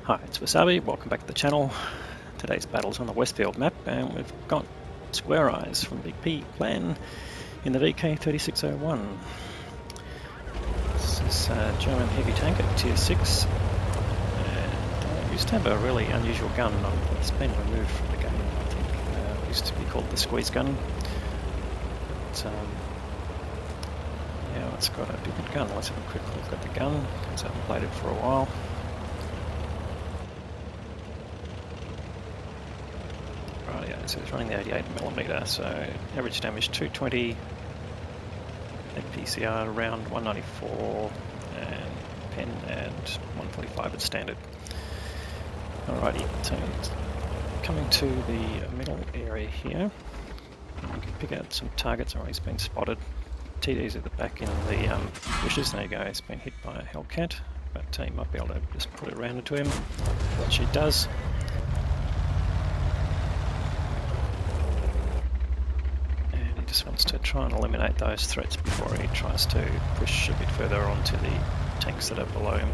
Hi, it's Wasabi, welcome back to the channel. Today's battle's on the Westfield map and we've got Square Eyes from Big P playing in the VK36.01. This is a German heavy tank at tier 6 and used to have a really unusual gun. It's been removed from the game, I think. It used to be called the squeeze gun. But, yeah, it's got a different gun. Let's have a quick look at the gun because I haven't played it for a while. So it's running the 88mm, so average damage 220, PCR around 194, and pen and 145 at standard. Alrighty, so coming to the middle area here, you can pick out some targets. Already, he's been spotted. TD's at the back in the bushes. There you go, he's been hit by a Hellcat, but you might be able to just put it around into him, which he does. Just wants to try and eliminate those threats before he tries to push a bit further onto the tanks that are below him.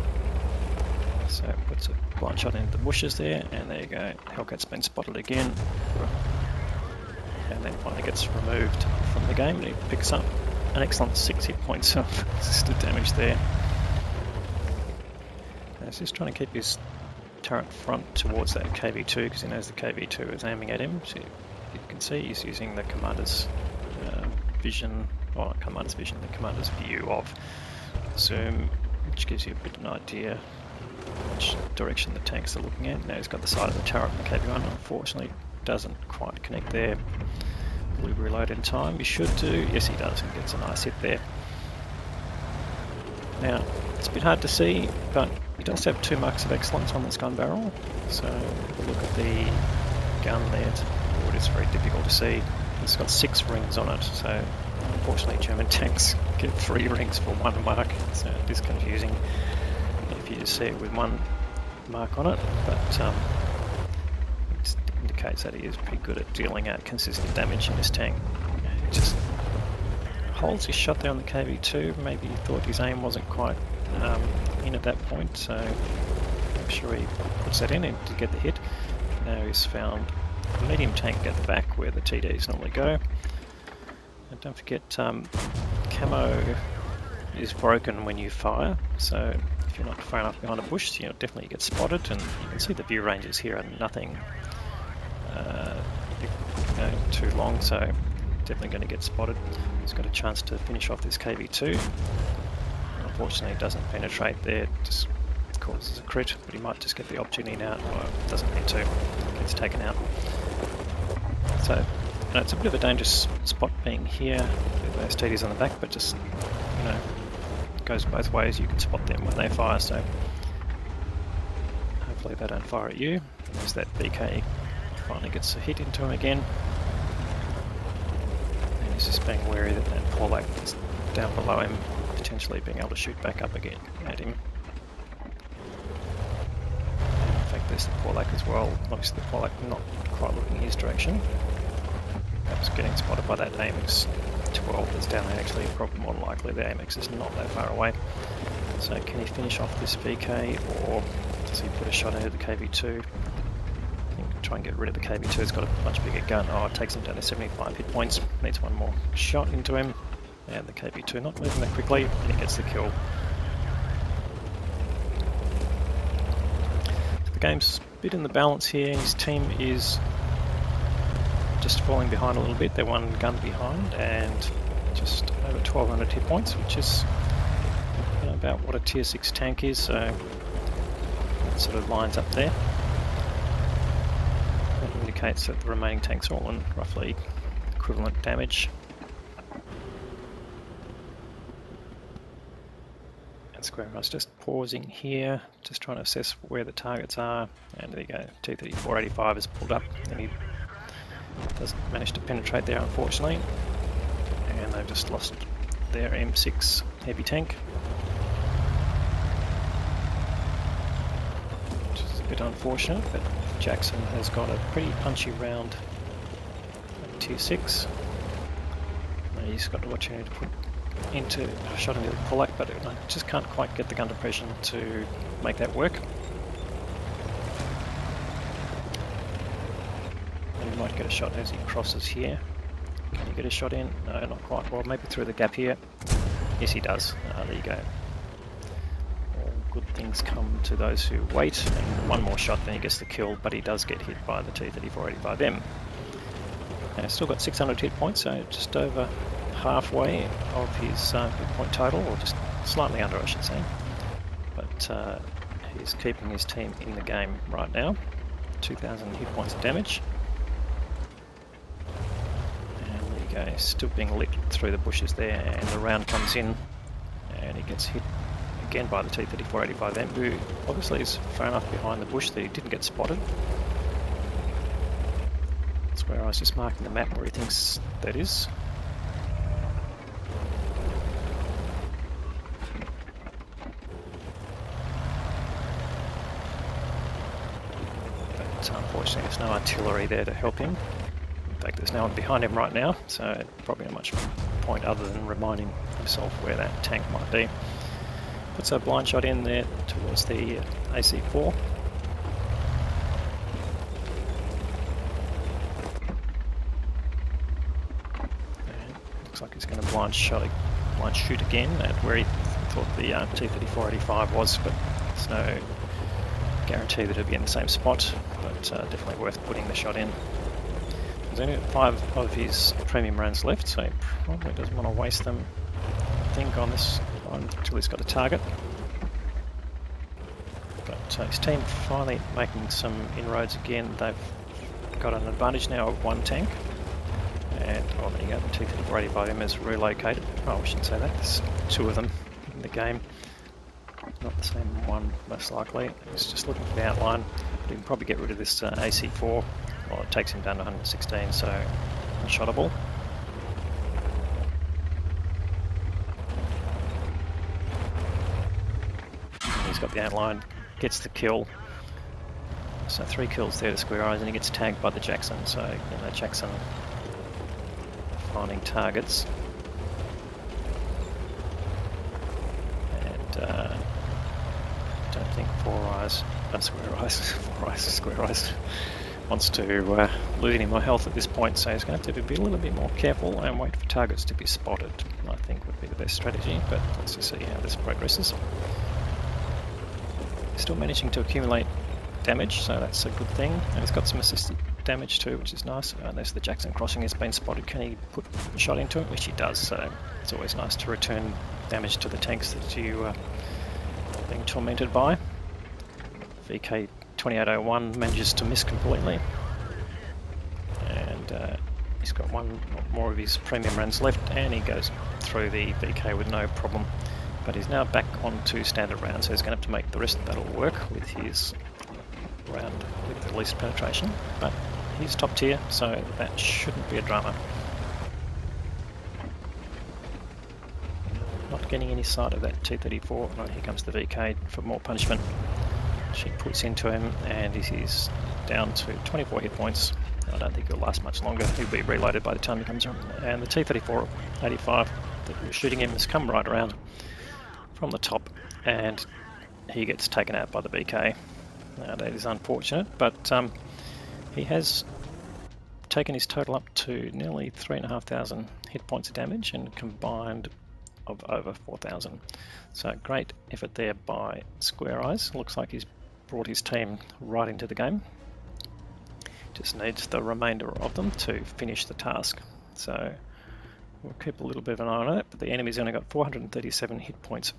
So puts a blind shot into the bushes there, and there you go, Hellcat's been spotted again, and then finally gets removed from the game, and he picks up an excellent 6 hit points of assisted damage there. Now he's just trying to keep his turret front towards that KV2 because he knows the KV2 is aiming at him. So you can see he's using the commander's vision, or not commander's vision, the commander's view of zoom, which gives you a bit of an idea which direction the tanks are looking at. Now he's got the side of the turret and the KV1, unfortunately doesn't quite connect there. Will he reload in time? He should do. Yes, he does, and gets a nice hit there. Now it's a bit hard to see, but he does have 2 marks of excellence on this gun barrel, so if you look at the gun there, it is very difficult to see. It's got 6 rings on it, so unfortunately German tanks get 3 rings for 1 mark, so it is confusing if you just see it with 1 mark on it, but it indicates that he is pretty good at dealing out consistent damage in this tank. He just holds his shot there on the KV2, maybe he thought his aim wasn't quite in at that point, so make sure he puts that in and to get the hit. Now he's found a medium tank at the back where the TDs normally go. And don't forget, camo is broken when you fire, so if you're not far enough behind a bush, you'll definitely get spotted, and you can see the view ranges here are nothing too long, so definitely going to get spotted. He's got a chance to finish off this KV2. Unfortunately, it doesn't penetrate there, just causes a crit, but he might just get the opportunity now, or doesn't need to, gets taken out. So it's a bit of a dangerous spot being here with those TDs on the back, but just, it goes both ways. You can spot them when they fire, so hopefully they don't fire at you. There's that VK finally gets a hit into him again, and he's just being wary that that Porlac is down below him, potentially being able to shoot back up again at him. In fact, there's the Porlac as well. Obviously the Porlac not quite looking in his direction. Perhaps getting spotted by that AMX 12 that's down there. Actually, probably more likely the AMX is not that far away. So can he finish off this VK, or does he put a shot into the KV2? I think try and get rid of the KV2. It's got a much bigger gun. Oh, it takes him down to 75 hit points. Needs 1 more shot into him. And the KV2 not moving that quickly, and he gets the kill. So the game's a bit in the balance here. His team is just falling behind a little bit. They're 1 gun behind and just over 1200 hit points, which is about what a tier 6 tank is, so that sort of lines up there. That indicates that the remaining tanks are all on roughly equivalent damage. And Square Eyes just pausing here, just trying to assess where the targets are, and there you go, T-3485 is pulled up, and he doesn't manage to penetrate there, unfortunately, and they've just lost their M6 heavy tank, which is a bit unfortunate, but Jackson has got a pretty punchy round at tier 6. He's got the opportunity to put into a shot into the Porlac, but I just can't quite get the gun depression to make that work. He might get a shot as he crosses here. Can he get a shot in? No, not quite. Well, maybe through the gap here. Yes, he does. There you go. All good things come to those who wait. And one more shot, then he gets the kill, but he does get hit by the T-3485M. And he's still got 600 hit points, so just over halfway of his hit point total, or just slightly under, I should say. But he's keeping his team in the game right now. 2,000 hit points of damage. And there you go, still being lit through the bushes there, and the round comes in, and he gets hit again by the T-3485M, who obviously is far enough behind the bush that he didn't get spotted. That's where I was just marking the map where he thinks that is. But unfortunately there's no artillery there to help him. In fact, there's no one behind him right now, so probably not much point other than reminding himself where that tank might be. Puts a blind shot in there towards the AC4. And looks like he's going to blind shoot again at where he thought the T-3485 was, but there's no guarantee that it'll be in the same spot, but definitely worth putting the shot in. There's only 5 of his premium rounds left, so he probably doesn't want to waste them, I think, on this one until he's got a target. But his team finally making some inroads again. They've got an advantage now of 1 tank. And, oh, there you go, the T-3485M is relocated. Oh, we shouldn't say that, there's 2 of them in the game. Not the same one, most likely. He's just looking for the outline. But he can probably get rid of this AC4. Well, it takes him down to 116, so unshottable. He's got the outline, gets the kill. So 3 kills there to Square Eyes, and he gets tagged by the Jackson. So, you know, Jackson finding targets. And don't think Square Eyes wants to lose any more health at this point, so he's going to have to be a little bit more careful and wait for targets to be spotted, I think would be the best strategy, but let's just see how this progresses. Still managing to accumulate damage, so that's a good thing, and he's got some assisted damage too, which is nice. There's the Jackson crossing has been spotted. Can he put a shot into it? Which he does, so it's always nice to return damage to the tanks that you are being tormented by. VK36.01 manages to miss completely, and he's got 1 more of his premium rounds left, and he goes through the VK with no problem. But he's now back onto standard rounds, so he's going to have to make the rest of that all work with his round with the least penetration. But he's top tier, so that shouldn't be a drama. Not getting any sight of that T-34. Oh, here comes the VK for more punishment. She puts into him, and he's down to 24 hit points. I don't think he'll last much longer. He'll be reloaded by the time he comes around. And the T-3485 that was shooting him has come right around from the top, and he gets taken out by the BK. Now, that is unfortunate, but he has taken his total up to nearly 3,500 hit points of damage and combined of over 4,000. So great effort there by Square Eyes. Looks like he's brought his team right into the game. Just needs the remainder of them to finish the task. So we'll keep a little bit of an eye on it, but the enemy's only got 437 hit points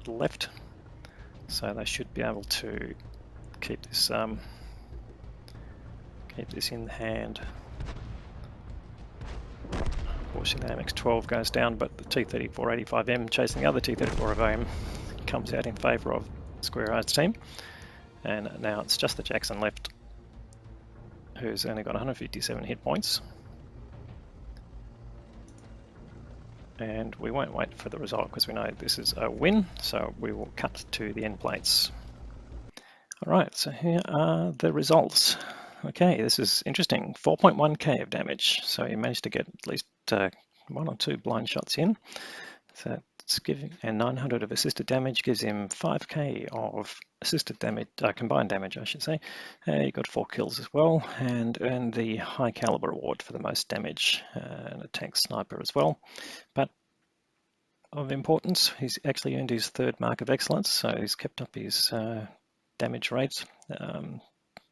left, so they should be able to keep this in hand. Unfortunately, the MX-12 goes down, but the T-3485M chasing the other T-3485M comes out in favour of Square Eyes' team, and now it's just the Jackson left, who's only got 157 hit points. And we won't wait for the result because we know this is a win, so we will cut to the end plates. Alright, so here are the results. Okay, this is interesting. 4.1k of damage, so he managed to get at least 1 or 2 blind shots in. So assists, and 900 of assisted damage gives him 5k of assisted damage, combined damage, I should say. He got 4 kills as well, and earned the high caliber award for the most damage, and a tank sniper as well. But of importance, he's actually earned his 3rd mark of excellence, so he's kept up his damage rates.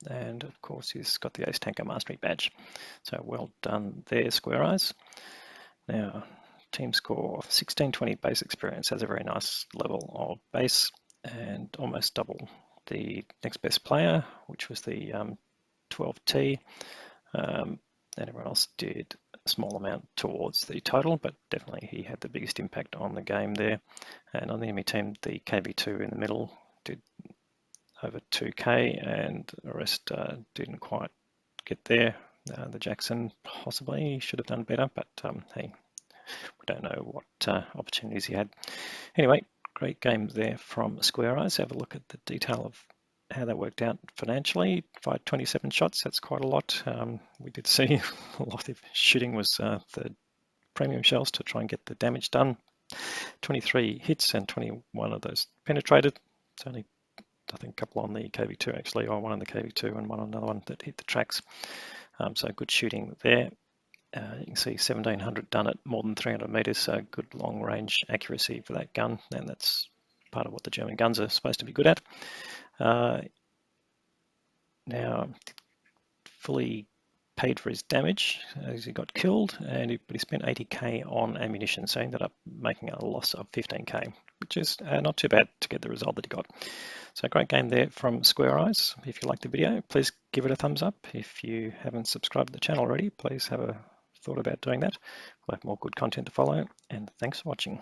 And of course he's got the Ace Tanker Mastery badge. So well done there, Square Eyes. Now, team score 1620 base experience has a very nice level of base and almost double the next best player, which was the 12T. And everyone else did a small amount towards the total, but definitely he had the biggest impact on the game there. And on the enemy team, the KV2 in the middle did over 2k, and the rest didn't quite get there. The Jackson possibly should have done better, but hey, we don't know what opportunities he had. Anyway, great game there from Square Eyes. Have a look at the detail of how that worked out financially. Fired 27 shots, that's quite a lot. We did see a lot of shooting was the premium shells to try and get the damage done. 23 hits and 21 of those penetrated. It's only, I think, a couple on the KV2 actually, or one on the KV2 and one on another one that hit the tracks. So good shooting there. You can see 1700 done at more than 300 meters, so good long range accuracy for that gun, and that's part of what the German guns are supposed to be good at. Now, fully paid for his damage as he got killed, but he spent 80k on ammunition, so he ended up making a loss of 15k, which is not too bad to get the result that he got. So great game there from Square Eyes. If you liked the video, please give it a thumbs up. If you haven't subscribed to the channel already, please have a thought about doing that. We'll have more good content to follow, and thanks for watching.